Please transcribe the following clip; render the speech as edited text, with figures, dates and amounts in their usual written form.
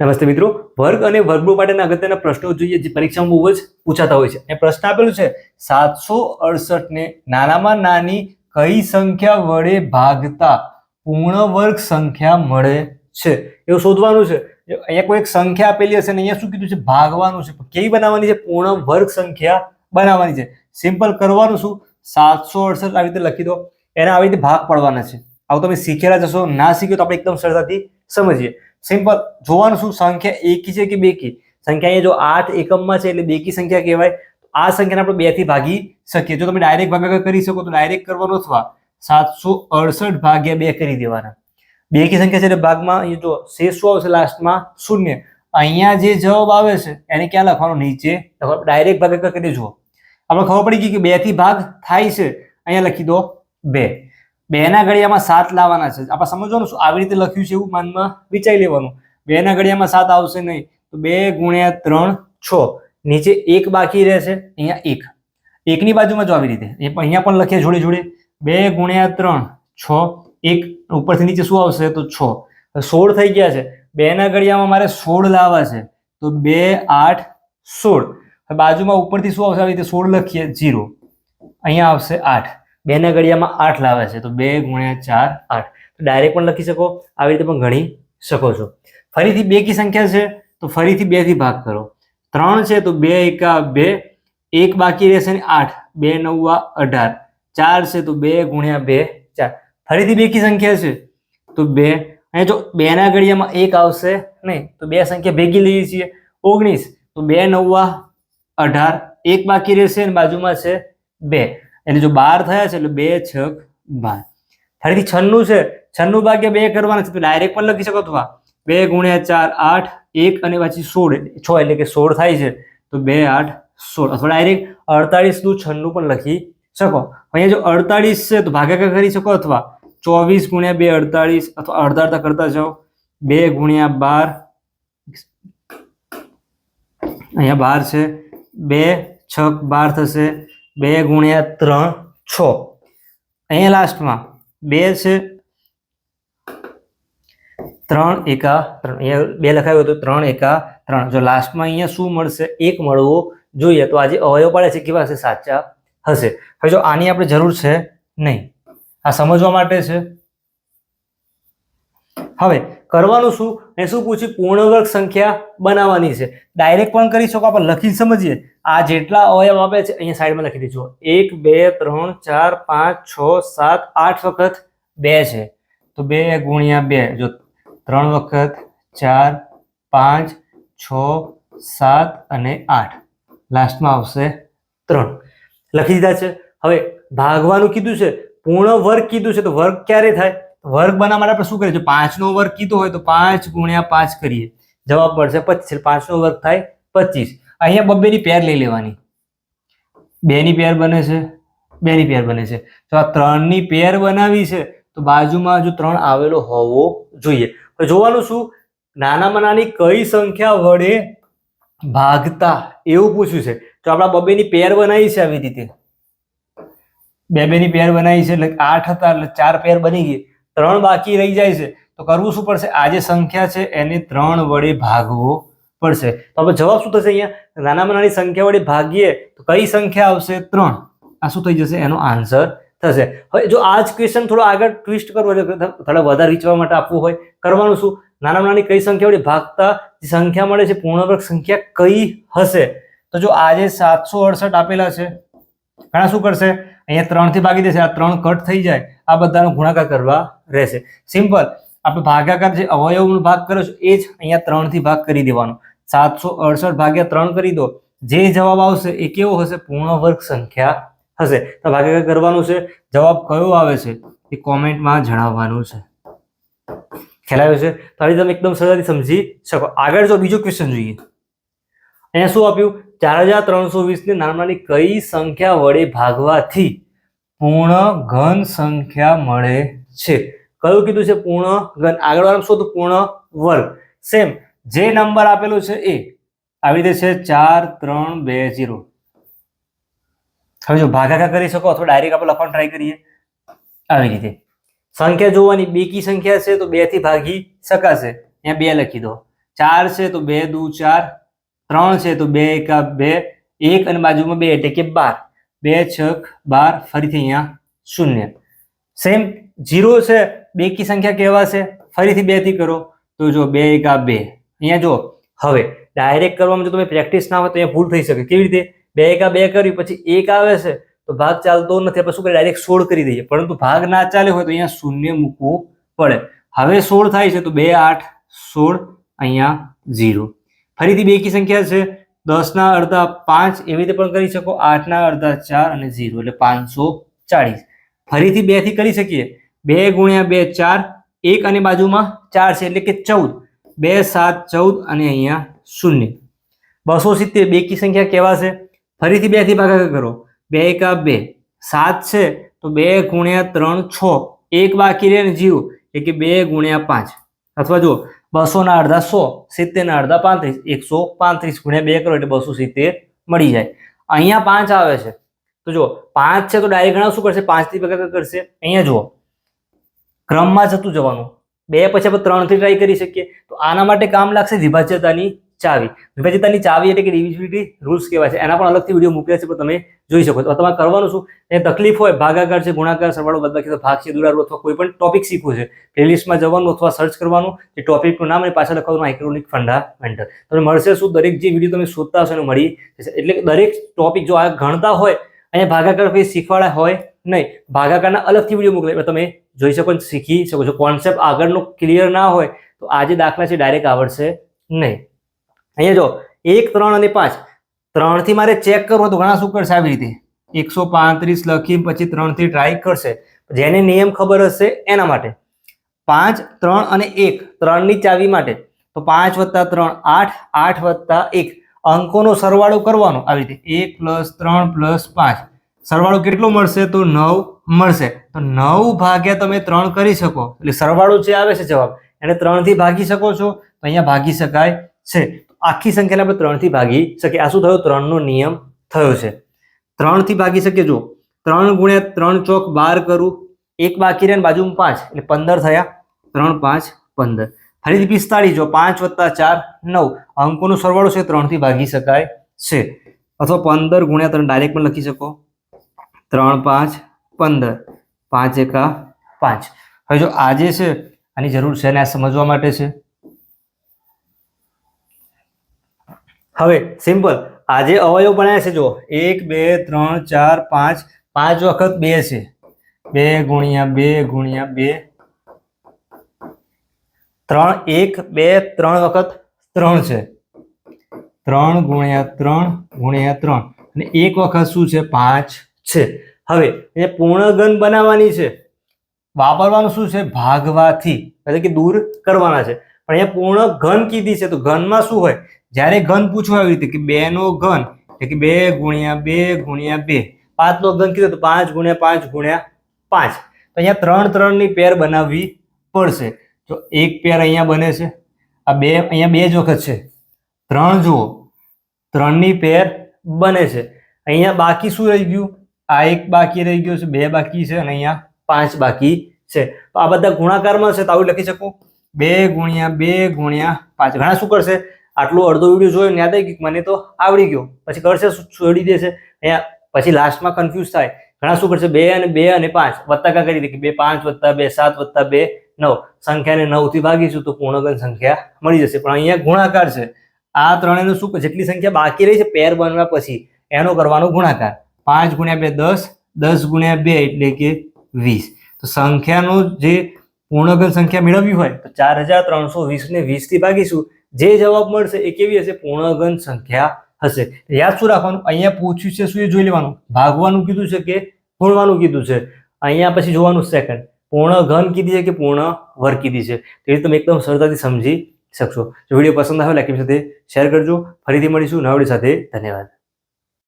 નમસ્તે મિત્રો, વર્ગ અને વર્ગમૂળ માટેના અગત્યના પ્રશ્નો જોઈએ જે પરીક્ષામાં બહુ જ પૂછાતા હોય છે. એ પ્રશ્ન આપેલું છે 768 ને નાનામાં નાની કઈ સંખ્યા વડે ભાગતા પૂર્ણ વર્ગ સંખ્યા મળે છે એવું શોધવાનું છે. અહીંયા કોઈ એક સંખ્યા આપેલી હશે ને અહીંયા શું કીધું છે? ભાગવાનું છે. કેવી બનાવવાની છે? પૂર્ણ વર્ગ સંખ્યા બનાવવાની છે. સિમ્પલ કરવાનું શું? 768 આવી રીતે લખી દો, એના આવી રીતે ભાગ પાડવાના છે. આવું તમે શીખેલા જશો, ના શીખ્યો તો આપણે એકદમ સરળતાથી સમજીએ. સિમ્પલ જોવાનું શું? સંખ્યા એકી છે કે બેકી? સંખ્યા અહીંયા જો 8 એકમમાં છે એટલે બેકી સંખ્યા કહેવાય. આ સંખ્યાને આપણે 2 થી ભાગી શકીએ. જો તમે ડાયરેક્ટ ભાગાકાર કરી શકો તો ડાયરેક્ટ કરવાનો, અથવા 768 ભાગ્યા 2 કરી દેવાના. બેકી સંખ્યા છે એટલે ભાગમાં અહીંયા જો શેષ શું આવશે? લાસ્ટમાં 0. અહીંયા જે જવાબ આવે છે એને ક્યાં લખવાનો? નીચે. ડાયરેક્ટ ભાગાકાર કરી દેજો. આપણે ખબર પડી ગઈ કે 2 થી ભાગ થાય છે. અહીંયા લખી દો 2. 2 ના ઘડિયામાં 7 લાવવાના છે. આપણે સમજવાનું શું? આવી રીતે લખ્યું છે એવું મનમાં વિચારી લેવાનું. 2 ના ઘડિયામાં 7 આવશે નહીં તો 2 ગુણ્યા 3 6. નીચે 1 બાકી રહેશે, અહીંયા 1. 1 ની બાજુમાં જો આવી રીતે અહીંયા પણ લખીએ જોડે જોડે 2 ગુણ્યા 3 6. 1 ઉપરથી નીચે શું આવશે? તો 6. 16 થઈ ગયા છે. 2 ના ઘડિયામાં મારે 16 લાવવા છે તો 2 8 16. બાજુમાં ઉપરથી શું આવશે? આવી રીતે 16 લખીએ 0. અહીંયા આવશે 8. 2 ના ઘડિયામાં 8 લાવે છે તો 2 ગુણ્યા 4 8. ડાયરેક્ટ પણ લખી શકો, આવી રીતે પણ ગણી શકો છો. ફરીથી બેકી સંખ્યા છે તો ફરીથી 2 થી ભાગ કરો. 3 છે તો 2 એકા 2. 1 બાકી રહેશે ને 8. 2 નવા 18. 4 છે તો 2 ગુણ્યા 2 4. ફરીથી બેકી સંખ્યા છે તો 2. અહીંયા જો 2 ના ઘડિયામાં 1 આવશે નહીં તો 2 સંખ્યા ભેગી લઈએ છીએ 19. તો 2 નવા 18. 1 બાકી રહેશે ને બાજુમાં છે 2 એટલે જો 12 થયા છે એટલે 2 6 12. ફરીથી 96 છે. 96 ભાગ્યા 2 કરવાના છે તો ડાયરેક્ટ પણ લખી શકો. અથવા 2 ગુણ્યા 4 8. 1 અને પછી 16 6 એટલે કે 16 થાય છે તો 2 8 16. અથવા ડાયરેક્ટ 48 નું 96 પણ લખી શકો. અહીંયા જો 48 છે તો ભાગાકાર કરી શકો, અથવા 24 ગુણ્યા 2 48. અથવા અડધા અડધા કરતા જાઓ. 2 ગુણ્યા 12 અહીંયા 12 છે. 2 6 12 થશે. 2 ગુણ્યા 3 6. અહીંયા લાસ્ટમાં 2 છે. 3 એકા 3. અહીંયા 2 લખાયું તો 3 એકા 3. જો લાસ્ટમાં અહીંયા શું મળશે? 1 મળવો જોઈએ. તો આજે અવયવ પડે છે કેવા હશે? સાચા હશે. હવે જો આની આપણે જરૂર છે નહીં, આ સમજવા માટે છે. હવે કરવાનું શું? એ શું પૂછ્યું? પૂર્ણ વર્ગ સંખ્યા બનાવવાની છે. ડાયરેક્ટ પણ કરી શકો, આપણે લખી સમજીએ. આ જેટલા અવયવ આપે છે અહીંયા સાઈડમાં લખી દેજો. 1 2 3 4 5 6 7 8 વખત 2 છે તો 2 ગુણ્યા 2. જો 3 વખત 4 5 6 7 અને 8. લાસ્ટમાં આવશે 3. લખી દીધા છે. હવે ભાગવાનું કીધું છે, પૂર્ણ વર્ગ કીધું છે તો વર્ગ ક્યારે થાય? વર્ગ બનાવવા માટે આપણે શું કરીએ? જો 5 નો વર્ગ કીધો હોય તો 5 ગુણ્યા 5 કરીએ. જવાબ મળશે 25. 5 નો વર્ગ થાય 25. અહીંયા બબ્બે ની પેર લઈ લેવાની. 2 ની પેર બને છે, 2 ની પેર બને છે. તો આ 3 ની પેર બનાવી છે તો બાજુમાં જો 3 આવેલો હોવો જોઈએ. તો જોવાનું શું? નાનામાં નાની કઈ સંખ્યા વડે ભાગતા એવું પૂછ્યું છે. તો આપણા બબ્બે ની પેર બનાવી છે આવી રીતે. 2 ની પેર બનાવી છે એટલે 8 હતા એટલે 4 પેર બની ગઈ. 3 બાકી રહી જાય છે તો કરવું શું પડશે? આ જે સંખ્યા છે એને 3 વડે ભાગવો પડશે. તો આપણે જવાબ શું થશે? અહીંયા નાનામાં નાની સંખ્યા વડે ભાગીએ તો કઈ સંખ્યા આવશે? 3. આ શું થઈ જશે? એનો આન્સર થશે. હવે જો આ જ ક્વેશ્ચન થોડો આગળ ટ્વિસ્ટ કરવો હોય, થોડા વધારે વિચારવા માટે આપવું હોય, કરવાનું શું? નાનામાં નાની કઈ સંખ્યા વડે ભાગતા જે સંખ્યા મળે છે પૂર્ણ વર્ગ સંખ્યા કઈ હશે? તો જો આજે 768 આપેલા છે, ઘણા શું કરશે? અહીંયા 3 થી ભાગી દેશે. આ 3 કટ થઈ જાય, આ બધાનો ગુણાકાર કરવા રહેશે. સિમ્પલ. આપણે ભાગાકાર જે અવયવનો ભાગ કર્યો છે એ જ અહીંયા 3 થી ભાગ કરી દેવાનો. 768 ભાગ્યા 3 કરી દો. જે જવાબ આવશે એ કેવો હશે? પૂર્ણ વર્ગ સંખ્યા હશે. તો ભાગાકાર કરવાનું છે. જવાબ કયો આવે છે એ કોમેન્ટમાં જણાવવાનું છે. ખ્યાલ આવ્યો છે? તો આવી તમે એકદમ સરળતાથી સમજી શકો. આગળ જો બીજો ક્વેશ્ચન જોઈએ. અહીંયા શું આપ્યું? 4320 ને નાનાની કઈ સંખ્યા વડે ભાગવાથી પૂર્ણ ઘન સંખ્યા મળે છે? કયું કીધું છે? પૂર્ણ ઘન. આગળ વાળામાં શું હતું? પૂર્ણ વર્ગ. સેમ જે નંબર આપેલો છે એ આવી રીતે છે 4 3 2 0. હવે જો ભાગાકાર કરી શકો અથવા ડાયરેક્ટ આપણે લખવાનું ટ્રાય કરીએ આવી રીતે. સંખ્યા જોવાની બેકી સંખ્યા છે તો 2 થી ભાગી શકાશે. અહીંયા 2 લખી દો. 4 છે તો 2 દુ 4, 3 છે તો 2 એકા 2, 1 અને બાજુમાં 2 એટલે કે 12, 2 છક 12, ફરીથી અહીંયા 0. સેમ 0 છે બેકી સંખ્યા કહેવાશે, ફરીથી 2 થી કરો તો જો 2 એકા 2. અહીંયા જો હવે ડાયરેક્ટ કરવામાં જો તમે પ્રેક્ટિસ ના હોય તો અહીંયા ભૂલ થઈ શકે. કેવી રીતે? 2 એકા 2 કરી પછી 1 આવે છે તો ભાગ ચાલતો નથી, આપણે શું કરીએ ડાયરેક્ટ 16 કરી દઈએ, પરંતુ ભાગ ના ચાલે હોય તો અહીંયા 0 મૂકવું પડે. હવે 16 થાય છે તો 2 8 16, અહીંયા 0. ફરીથી બેકી સંખ્યા છે 10 ના અડધા 5, એવી રીતે પણ કરી શકો. 8 ના અડધા 4 અને 0 એટલે 540. ફરીથી 2 થી કરી શકીએ. 2 ગુણ્યા 2 4, 1 અને બાજુમાં 4 છે એટલે કે 14, 2 7 14 અને અહીંયા 0. 270 બેકી સંખ્યા કહેવાશે. ફરીથી 2 થી ભાગાકાર કરો. 2 એકા 2, 7 છે તો 2 ગુણ્યા 3 6, 1 બાકી રહે ને 0 એટલે કે 2 ગુણ્યા 5, અથવા જો 200 ના અડધા 100, 70 ના અડધા 35, 135 ગુણ્યા 2 કરો એટલે 270 મળી જાય. અહીંયા 5 આવે છે તો જો 5 છે તો ડાયરેક્ટ ગણા શું કરશે? 5 થી ભાગાકાર કરશે. અહીંયા જુઓ ક્રમમાં જતું જવાનું. 2 પછી આપણે 3 થી ટ્રાય કરી શકીએ. તો આના માટે કામ લાગશે વિભાજ્યતાની ચાવી. વિભાજ્યતાની ચાવી એટલે કે ડિવિઝિબિલિટી રૂલ્સ કહેવાય છે. એના પણ અલગથી વિડીયો મૂક્યા છે પણ તમે જોઈ શકો છો. તમારે કરવાનું શું? એ તકલીફ હોય ભાગાકાર છે, ગુણાકાર, સરવાળો, બાદબાકી, ભાગ છે, દુરાડો અથવા કોઈ પણ ટોપિક શીખવું છે, પ્લેલિસ્ટમાં જવાનું અથવા સર્ચ કરવાનું, એ ટોપિકનું નામ અને પાછળ લખવાનું આઇક્રોનિક ફંડામેન્ટલ. તમને મળશે શું? દરેક જે વિડીયો તમે શોધતા હશો એને મળી જશે. એટલે દરેક ટોપિક જો આ ગણતા હોય અહીંયા ભાગાકાર કોઈ શીખવાડા હોય નહીં, ભાગાકારના અલગથી વિડીયો મોકલે તમે જોઈ શકો, શીખી શકો છો. કોન્સેપ્ટ આગળનો ક્લિયર ના હોય તો આ જે દાખલા છે ડાયરેક્ટ આવડશે નહીં. અહીંયા જો 1 3 અને 5, 3 થી મારે ચેક કરવો તો ઘણા શું કરશે? આવી રીતે 135 લખી પછી 3 થી ટ્રાય કરશે. જેને નિયમ ખબર હશે એના માટે. 5 3 અને 1, 3 ની ચાવી માટે તો 5 + 3 8, 8 + 1 અંકોનો સરવાળો કરવાનો. આવી રીતે 1 + 3 + 5, સરવાળો કેટલો મળશે? તો 9 મળશે. તો 9 ભાગ્યા તમે 3 કરી શકો એટલે સરવાળો જે આવે છે જવાબ એને 3 થી ભાગી શકો છો તો અહીંયા ભાગી શકાય છે. આખી સંખ્યાને આપણે 3 થી ભાગી શકીએ. આ શું થયું? 3 નો નિયમ થયો છે. 3 થી ભાગી શકીએ. જો 3 ગુણ્યા 3 ચોક 12 કરું, 1 બાકી રહે ને બાજુમાં 5 એટલે 15 થયા. 3 5 15. ફરીથી 45, જો 5 + 4 9, અંકોનો સરવાળો છે 3 થી ભાગી શકાય છે. અથવા 15 ગુણ્યા 3 ડાયરેક્ટ પણ લખી શકો. 3 5 15, 5 એકા 5. હવે જો આ જે છે આની જરૂર છે ને આ સમજવા માટે છે. હવે સિમ્પલ આ જે અવયવ બનાવ્યા છે જો 1 2 3 4 5, 5 વખત 2 છે. 2 ગુણ્યા 2 ગુણ્યા 2, 3 1 2 3 વખત 3 છે. 3 ગુણ્યા 3 ગુણ્યા 3 અને 1 વખત શું છે? 5 છે. હવે એ પૂર્ણઘન બનાવવાની છે. વાપરવાનું શું છે? ભાગવાથી, એટલે કે દૂર કરવાના છે. પણ અહીંયા પૂર્ણ ઘન કીધી છે તો ઘનમાં શું હોય? જ્યારે ઘન પૂછવું આવી રીતે કે 2 નો ઘન એટલે કે 2 ગુણ્યા 2 ગુણ્યા 2, 5 નો ઘન કીધો તો 5 ગુણ્યા 5 ગુણ્યા 5. તો અહીંયા 3 3 ની પેર બનાવવી પડશે. તો એક પેર અહીંયા બને છે, આ 2 અહીંયા 2 જ વખત છે. 3 જુઓ 3 ની પેર બને છે. અહીંયા બાકી શું રહી ગયું? આ 1 બાકી રહી ગયો છે, 2 બાકી છે અને અહીંયા 5 બાકી છે. તો આ બધા ગુણાકારમાં છે તો આવું લખી શકું 2 ગુણ્યા 2 ગુણ્યા 5. ઘણા શું કરશે? આટલો અડધો વિડીયો જોયો યાદ આવી ગયું મને તો આવડી ગયો, પછી કરશે છોડી દેશે. અહીંયા પછી લાસ્ટમાં કન્ફ્યુઝ થાય. ઘણા શું કરશે? 2 અને 5 વત્તાકાર કરી દે કે 2 5 + 2 7 + 2 9, સંખ્યાને 9 થી ભાગીશું તો પૂર્ણઘન સંખ્યા મળી જશે. પણ અહીંયા ગુણાકાર છે. આ ત્રણેયનું શું? જેટલી સંખ્યા બાકી રહી છે પેર બનવા પછી એનો કરવાનો ગુણાકાર. 5 ગુણ્યા 2 10, 10 ગુણ્યા 2 એટલે કે 20. તો સંખ્યાનો જે પૂર્ણઘન સંખ્યા મેળવવી હોય તો 4320 ને 20 થી ભાગીશું. જે જવાબ મળશે એ કેવી હશે? પૂર્ણઘન સંખ્યા હશે. યાદ શું રાખવાનું? અહીંયા પૂછ્યું છે શું એ જોઈ લેવાનું. ભાગવાનું કીધું છે કે ગુણવાનું કીધું છે? અહીંયા પછી જોવાનું સેકન્ડ પૂર્ણ ઘન કીધી છે કે પૂર્ણ વર્ગ કીધી છે. તે તમે એકદમ સરળતાથી સમજી શકશો. જો વિડીયો પસંદ આવે લાઈક સાથે શેર કરજો. ફરીથી મળીશું નવા વિડીયો સાથે. ધન્યવાદ.